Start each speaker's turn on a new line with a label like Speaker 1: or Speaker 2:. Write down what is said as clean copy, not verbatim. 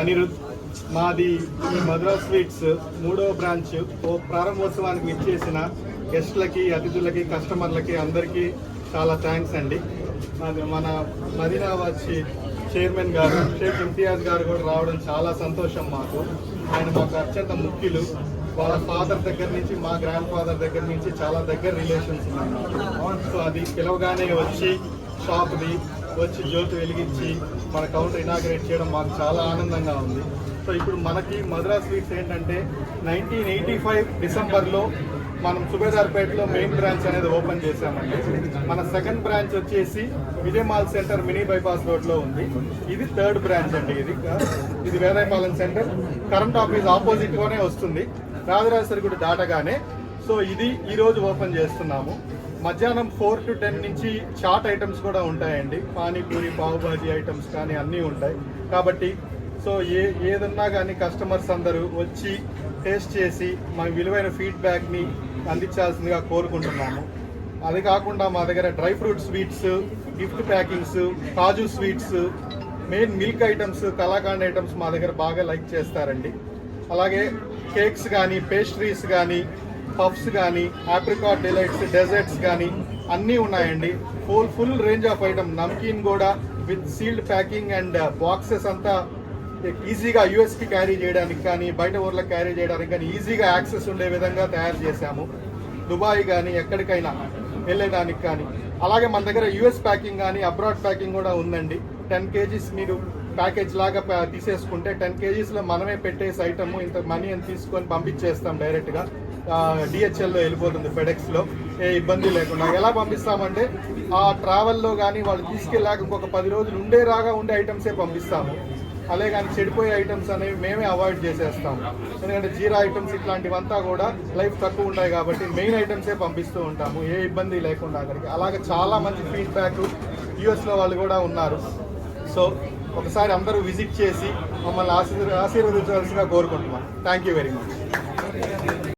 Speaker 1: అనిరుద్. మాది ఈ మధురా స్వీట్స్ 3వ బ్రాంచ్ ప్రారంభోత్సవానికి ఇచ్చేసిన గెస్ట్లకి, అతిథులకి, కస్టమర్లకి అందరికీ చాలా థ్యాంక్స్ అండి. మన మదీనా వచ్చి చైర్మన్ గారు షేక్ ఇమ్తియాజ్ గారు కూడా రావడం చాలా సంతోషం మాకు. ఆయన మాకు అత్యంత ముఖ్యులు. వాళ్ళ ఫాదర్ దగ్గర నుంచి, మా గ్రాండ్ ఫాదర్ దగ్గర నుంచి చాలా దగ్గర రిలేషన్స్ ఉన్నాయి మాకు. సో అది పిలవగానే వచ్చి షాప్ది వచ్చి జ్యోతి వెలిగించి మన కౌంటర్ ఇనాగ్రేట్ చేయడం మాకు చాలా ఆనందంగా ఉంది. సో ఇప్పుడు మనకి మధురా స్వీట్స్ ఏంటంటే 1985 డిసెంబర్లో మనం సుబేదార్పేటలో మెయిన్ బ్రాంచ్ అనేది ఓపెన్ చేశామండి. మన సెకండ్ బ్రాంచ్ వచ్చేసి విజయమాల్ సెంటర్ మినీ బైపాస్ రోడ్లో ఉంది. ఇది థర్డ్ బ్రాంచ్ అండి. ఇది వేదాయపాలెం సెంటర్ కరెంట్ ఆఫీస్ ఆపోజిట్గానే వస్తుంది, రాజరాజేశ్వరిగుడి దాటగానే. సో ఇది ఈరోజు ఓపెన్ చేస్తున్నాము. మధ్యాహ్నం 4 to 10 నుంచి చాట్ ఐటమ్స్ కూడా ఉంటాయండి. పానీపూరి, పావుబాజీ ఐటమ్స్ కానీ అన్నీ ఉంటాయి. కాబట్టి సో ఏదన్నా కానీ కస్టమర్స్ అందరూ వచ్చి టేస్ట్ చేసి మా విలువైన ఫీడ్బ్యాక్ని అందించాల్సిందిగా కోరుకుంటున్నాము. అది కాకుండా మా దగ్గర dry fruit sweets, gift packings, kaju sweets, main milk items, kalakand items మా దగ్గర బాగా లైక్ చేస్తారండి. అలాగే కేక్స్ కానీ, పేస్ట్రీస్ కానీ, పఫ్స్ కానీ, ఆప్రికాట్ డిలైట్స్, డెజర్ట్స్ కానీ అన్నీ ఉన్నాయండి. Full range of item. Namkeen కూడా with sealed packing and boxes అంతా ఈజీగా యూఎస్కి క్యారీ చేయడానికి కానీ, బయట ఊర్లకు క్యారీ చేయడానికి కానీ ఈజీగా యాక్సెస్ ఉండే విధంగా తయారు చేశాము. దుబాయ్ కానీ ఎక్కడికైనా వెళ్ళేదానికి కానీ. అలాగే మన దగ్గర యూఎస్ ప్యాకింగ్ కానీ, అబ్రాడ్ ప్యాకింగ్ కూడా ఉందండి. 10 kgs మీరు ప్యాకేజ్ లాగా తీసేసుకుంటే 10 kgsలో మనమే పెట్టేసి ఐటమ్ ఇంత మనీ అని తీసుకొని పంపించేస్తాం డైరెక్ట్గా. డిహెచ్ఎల్లో వెళ్ళిపోతుంది, ఫెడెక్స్లో, ఏ ఇబ్బంది లేకుండా. ఎలా పంపిస్తామంటే ఆ ట్రావెల్లో కానీ వాళ్ళు తీసుకెళ్ళాక ఇంకొక 10 రోజులు ఉండే ఐటమ్సే పంపిస్తాము. అలాగే కానీ చెడిపోయే ఐటమ్స్ అనేవి మేమే అవాయిడ్ చేసేస్తాము. ఎందుకంటే జీరా ఐటమ్స్ ఇట్లాంటివంతా కూడా లైఫ్ తక్కువ ఉంటాయి కాబట్టి మెయిన్ ఐటమ్సే పంపిస్తూ ఉంటాము, ఏ ఇబ్బంది లేకుండా అక్కడికి. అలాగే చాలా మంచి ఫీడ్బ్యాక్ యూఎస్లో వాళ్ళు కూడా ఉన్నారు. సో ఒకసారి అందరూ విజిట్ చేసి మమ్మల్ని ఆశీర్వదించాల్సిందిగా కోరుకుంటున్నాం. Thank you very much.